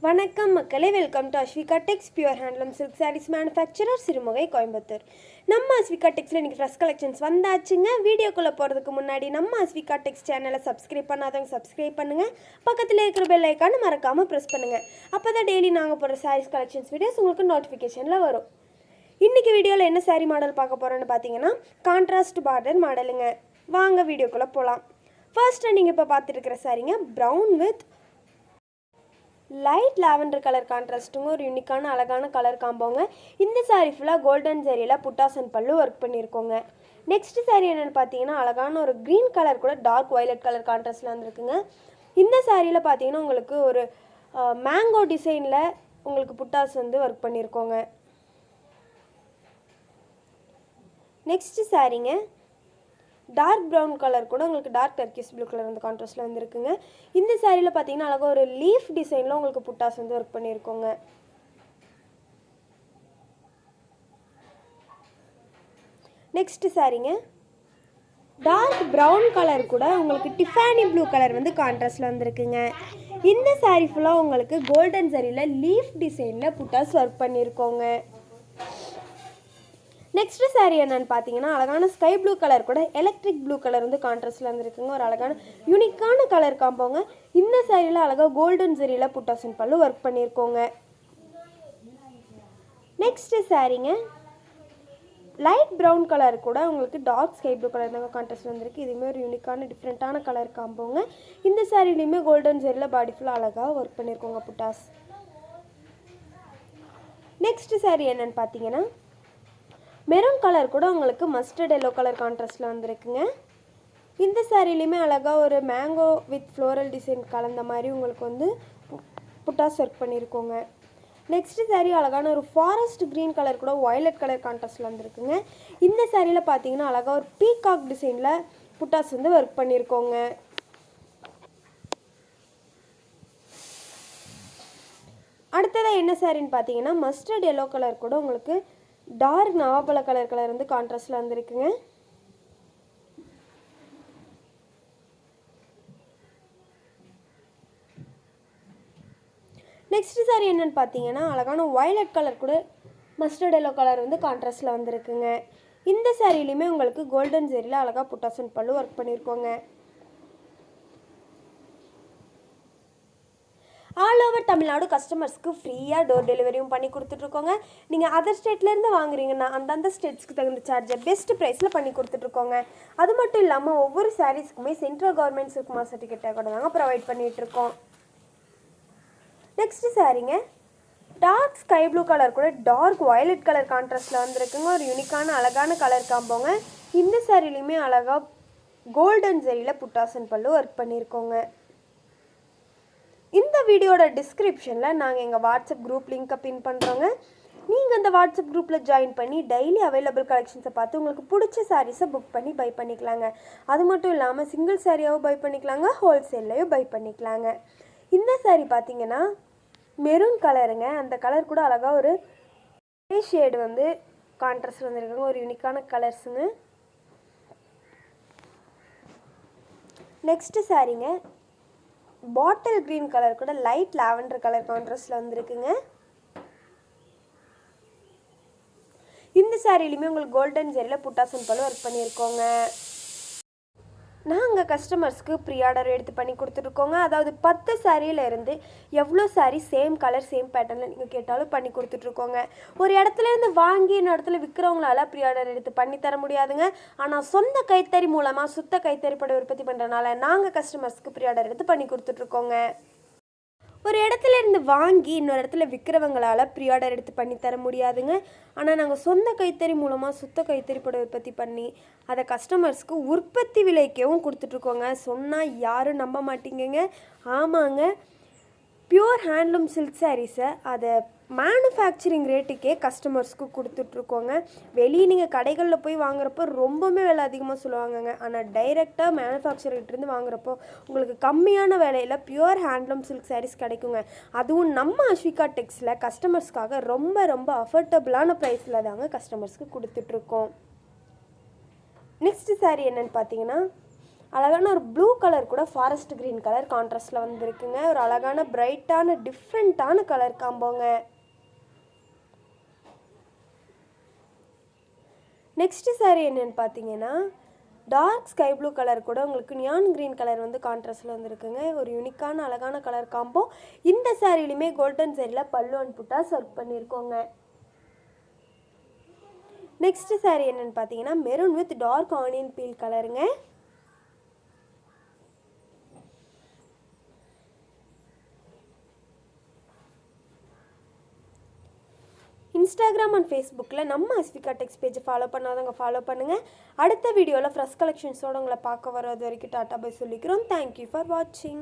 வணக்கம் மக்களே, welcome to Asvika Tex Pure Handloom Silk Sarees Manufacturer Sirumugai Coimbatore. நம்ம Asvika Texல இன்னைக்கு ஃப்ரெஷ் கலெக்ஷன்ஸ் வந்தாச்சுங்க. வீடியோக்குள்ளே போகிறதுக்கு முன்னாடி நம்ம Asvika Tex சேனலை சப்ஸ்கிரைப் பண்ணாதவங்க சப்ஸ்கிரைப் பண்ணுங்கள். பக்கத்தில் இருக்கிற பெல் ஐக்கானை மறக்காமல் ப்ரெஸ் பண்ணுங்கள். அப்போ தான் டெய்லி நாங்கள் போடுற சாரீஸ் கலெக்ஷன்ஸ் வீடியோஸ் உங்களுக்கு நோட்டிஃபிகேஷனில் வரும். இன்றைக்கி வீடியோவில் என்ன சாரீ மாடல் பார்க்க போகிறோன்னு பார்த்தீங்கன்னா கான்ட்ராஸ்ட் பார்டர் மாடலுங்க. வாங்க வீடியோக்குள்ளே போகலாம். ஃபர்ஸ்ட்டு நீங்கள் இப்போ பார்த்துட்டு இருக்கிற சாரீங்க brown with light lavender colour கான்ட்ராஸ்ட்டுங்க. ஒரு யூனிக்கான அழகான கலர் காம்போங்க. இந்த சாரீ ஃபுல்லாக கோல்டன் ஜரியில் புட்டாசன் பல்லு ஒர்க் பண்ணியிருக்கோங்க. நெக்ஸ்ட் சாரீ என்னென்னு பார்த்தீங்கன்னா அழகான ஒரு க்ரீன் கலர் கூட டார்க் வயலட் கலர் கான்ட்ராஸ்ட்டில் வந்துருக்குங்க. இந்த சாரியில் பார்த்தீங்கன்னா உங்களுக்கு ஒரு மேங்கோ டிசைனில் உங்களுக்கு புட்டாஸ் வந்து ஒர்க் பண்ணியிருக்கோங்க. நெக்ஸ்ட் சாரீங்க டார்க் ப்ரௌன் கலர் கூட உங்களுக்கு டார்க் டர்க்கிஷ் ப்ளூ கலர் வந்து கான்ட்ராஸ்ட்டில் வந்துருக்குங்க. இந்த சாரியில் பார்த்தீங்கன்னா அழகாக ஒரு லீஃப் டிசைனில் உங்களுக்கு புட்டாஸ் வந்து ஒர்க் பண்ணியிருக்கோங்க. நெக்ஸ்ட் சாரீங்க டார்க் ப்ரௌன் கலர் கூட உங்களுக்கு டிஃபானி ப்ளூ கலர் வந்து கான்ட்ராஸ்ட்டில் வந்துருக்குங்க. இந்த சாரீ ஃபுல்லாக உங்களுக்கு கோல்டன் சாரியில் லீஃப் டிசைனில் புட்டாஸ் ஒர்க் பண்ணியிருக்கோங்க. நெக்ஸ்ட் சாரீ என்னன்னு பார்த்தீங்கன்னா அழகான ஸ்கை ப்ளூ கலர் கூட எலக்ட்ரிக் ப்ளூ கலர் வந்து கான்ட்ராஸ்ட்டில் வந்துருக்குங்க. ஒரு அழகான யூனிக்கான கலர் காம்போங்க. இந்த சாரியில் அழகாக கோல்டன் ஜரியில் புட்டாசன் பல்லு ஒர்க் பண்ணியிருக்கோங்க. நெக்ஸ்ட் சாரீங்க லைட் ப்ரௌன் கலர் கூட உங்களுக்கு டார்க் ஸ்கை ப்ளூ கலர் தாங்க கான்ட்ராஸ்ட் வந்துருக்கு. இதுவுமே ஒரு யூனிக்கான டிஃப்ரெண்ட்டான கலர் காம்போங்க. இந்த சாரிலையுமே கோல்டன் ஜரியில் பாடி ஃபுல்லாக அழகாக ஒர்க் பண்ணியிருக்கோங்க புட்டாஸ். நெக்ஸ்ட் சாரீ என்னன்னு பார்த்தீங்கன்னா மெரூன் கலர் கூட உங்களுக்கு மஸ்டர்ட் எல்லோ கலர் கான்ட்ராஸ்ட்டில் வந்துருக்குங்க. இந்த சாரிலையுமே அழகாக ஒரு மேங்கோ வித் ஃப்ளோரல் டிசைன் கலந்த மாதிரி உங்களுக்கு வந்து புட்டாஸ் ஒர்க் பண்ணியிருக்கோங்க. நெக்ஸ்ட் சாரீ அழகான ஒரு ஃபாரஸ்ட் க்ரீன் கலர் கூட வயலட் கலர் கான்ட்ராஸ்ட்டில் வந்துருக்குங்க. இந்த சாரியில் பார்த்தீங்கன்னா அழகாக ஒரு பீகாக் டிசைனில் புட்டாஸ் வந்து ஒர்க் பண்ணியிருக்கோங்க. அடுத்ததாக என்ன சாரின்னு பார்த்தீங்கன்னா மஸ்டர்ட் எல்லோ கலர் கூட உங்களுக்கு டார்க் நவாப்பழ கலர் வந்து கான்ட்ராஸ்ட்டில் வந்துருக்குங்க. நெக்ஸ்ட் சாரீ என்னன்னு பார்த்தீங்கன்னா அழகான வயலட் கலர் கூட மஸ்டர்ட் எல்லோ கலர் வந்து கான்ட்ராஸ்ட்டில் வந்துருக்குங்க. இந்த சாரிலையுமே உங்களுக்கு கோல்டன் ஜரியில் அழகாக புட்டாசன் பல்லு ஒர்க் பண்ணியிருக்கோங்க. ஆல் ஓவர் தமிழ்நாடு கஸ்டமர்ஸ்க்கு ஃப்ரீயாக டோர் டெலிவரியும் பண்ணி கொடுத்துட்ருக்கோங்க. நீங்கள் அதர் ஸ்டேட்லேருந்து வாங்குறீங்கன்னா அந்தந்த ஸ்டேட்ஸ்க்கு தகுந்த சார்ஜை பெஸ்ட் ப்ரைஸில் பண்ணி கொடுத்துட்ருக்கோங்க. அது மட்டும் இல்லாமல் ஒவ்வொரு சாரீஸ்க்குமே சென்ட்ரல் கவர்மெண்ட் சில்க்மா சர்டிஃபிகேட்டை கூட தாங்க ப்ரொவைட் பண்ணிகிட்ருக்கோம். நெக்ஸ்ட்டு சாரீங்க டார்க் ஸ்கை ப்ளூ கலர் கூட டார்க் வயலட் கலர் கான்ட்ராஸ்ட்டில் வந்துருக்குங்க. ஒரு யூனிக்கான அழகான கலர் காம்போங்க. இந்த சாரிலையுமே அழகாக கோல்டன் ஜரியில் புட்டாசன் பல்லு ஒர்க் பண்ணியிருக்கோங்க. இந்த வீடியோட டிஸ்கிரிப்ஷனில் நாங்கள் எங்கள் வாட்ஸ்அப் குரூப் லிங்க்கை பின் பண்ணுறோங்க. நீங்கள் அந்த வாட்ஸ்அப் குரூப்பில் ஜாயின் பண்ணி டெய்லி அவைலபிள் கலெக்ஷன்ஸை பார்த்து உங்களுக்கு பிடிச்ச சாரீஸை புக் பண்ணி பை பண்ணிக்கலாங்க. அது மட்டும் இல்லாமல் சிங்கிள் சாரியாகவும் பை பண்ணிக்கலாங்க, ஹோல்சேல்லையும் பை பண்ணிக்கலாங்க. இந்த சாரீ பார்த்தீங்கன்னா மெரூன் கலருங்க. அந்த கலர் கூட அழகாக ஒரு ஷேடு வந்து கான்ட்ராஸ்ட் வந்துருக்காங்க. ஒரு யூனிக்கான கலர்ஸுங்க. நெக்ஸ்ட்டு சாரீங்க பாட்டில் க்ரீன் கலர் கூட லைட் லாவெண்டர் கலர் கான்ட்ராஸ்ட்டில் வந்துருக்குங்க. இந்த சாரிலையுமே உங்களுக்கு கோல்டன் ஜரியில் புட்டாசன் பல்லு ஒர்க் பண்ணியிருக்கோங்க. நாங்கள் கஸ்டமர்ஸ்க்கு ப்ரீ ஆர்டர் எடுத்து பண்ணி கொடுத்துட்ருக்கோங்க. அதாவது 10 சாரியிலேருந்து எவ்வளோ சாரீ சேம் கலர் சேம் பேட்டர்னில் நீங்கள் கேட்டாலும் பண்ணி கொடுத்துட்ருக்கோங்க. ஒரு இடத்துலேருந்து வாங்கி இன்னொரு இடத்துல விற்கிறவங்களால ப்ரீ ஆர்டர் எடுத்து பண்ணி தர முடியாதுங்க. ஆனால் சொந்த கைத்தறி மூலமாக சுத்த கைத்தறி படம் உற்பத்தி பண்ணுறதுனால நாங்கள் கஸ்டமர்ஸ்க்கு ப்ரீ ஆர்டர் எடுத்து பண்ணி கொடுத்துட்ருக்கோங்க. ஒரு இடத்துல இருந்து வாங்கி இன்னொரு இடத்துல விற்கிறவங்களால ப்ரீ ஆர்டர் எடுத்து பண்ணி தர முடியாதுங்க. ஆனால் நாங்கள் சொந்த கைத்தறி மூலமாக சுத்த கைத்தறி படம் உற்பத்தி பண்ணி அதை கஸ்டமர்ஸ்க்கு உற்பத்தி விலைக்கவும் கொடுத்துட்ருக்கோங்க. சொன்னால் யாரும் நம்ப மாட்டீங்கங்க. ஆமாங்க, பியூர் ஹேண்ட்லூம் சில்க் சாரீஸை அதை மேனுஃபேக்சரிங் ரேட்டுக்கே கஸ்டமர்ஸ்க்கு கொடுத்துட்ருக்கோங்க. வெளியே நீங்கள் கடைகளில் போய் வாங்குறப்போ ரொம்பவுமே விலை அதிகமாக சொல்லுவாங்கங்க. ஆனால் டைரெக்டாக மேனுஃபேக்சர்கிட்டேருந்து வாங்குறப்போ உங்களுக்கு கம்மியான விலையில் பியூர் ஹேண்ட்லூம் சில்க் சாரீஸ் கிடைக்குங்க. அதுவும் நம்ம அஸ்விகா டெக்ஸில் கஸ்டமர்ஸ்க்காக ரொம்ப ரொம்ப அஃபோர்டபுளான ப்ரைஸில் தாங்க கஸ்டமர்ஸ்க்கு கொடுத்துட்ருக்கோம். நெக்ஸ்ட் சாரீ என்னென்னு பார்த்தீங்கன்னா அழகான ஒரு ப்ளூ கலர் கூட ஃபாரஸ்ட் க்ரீன் கலர் கான்ட்ராஸ்டில் வந்துருக்குங்க. ஒரு அழகான பிரைட்டான டிஃப்ரெண்ட்டான கலர் காம்போங்க. நெக்ஸ்ட்டு சாரீ என்னென்னு பார்த்தீங்கன்னா டார்க் ஸ்கை ப்ளூ கலர் கூட உங்களுக்கு நியான் க்ரீன் கலர் வந்து கான்ட்ராஸ்டில் வந்துருக்குங்க. ஒரு யூனிக்கான அழகான கலர் காம்போ. இந்த சாரிலையுமே கோல்டன் சாரியில் பல்லு and buttas work பண்ணியிருக்கோங்க. Next sari என்னென்னு பார்த்தீங்கன்னா maroon with dark onion peel கலருங்க. இன்ஸ்டாகிராம் அண்ட் ஃபேஸ்புக்கில் நம்ம அஸ்விகா டெக்ஸ் பேஜை ஃபாலோ பண்ணாதவங்க ஃபாலோ பண்ணுங்கள். அடுத்த வீடியோவில் ஃப்ரெஷ் கலெக்ஷன்ஸோடு உங்களை பார்க்க வர்றது வரைக்கும் டாட்டா பை சொல்லிக்கிறோம். தேங்க்யூ ஃபார் வாட்சிங்.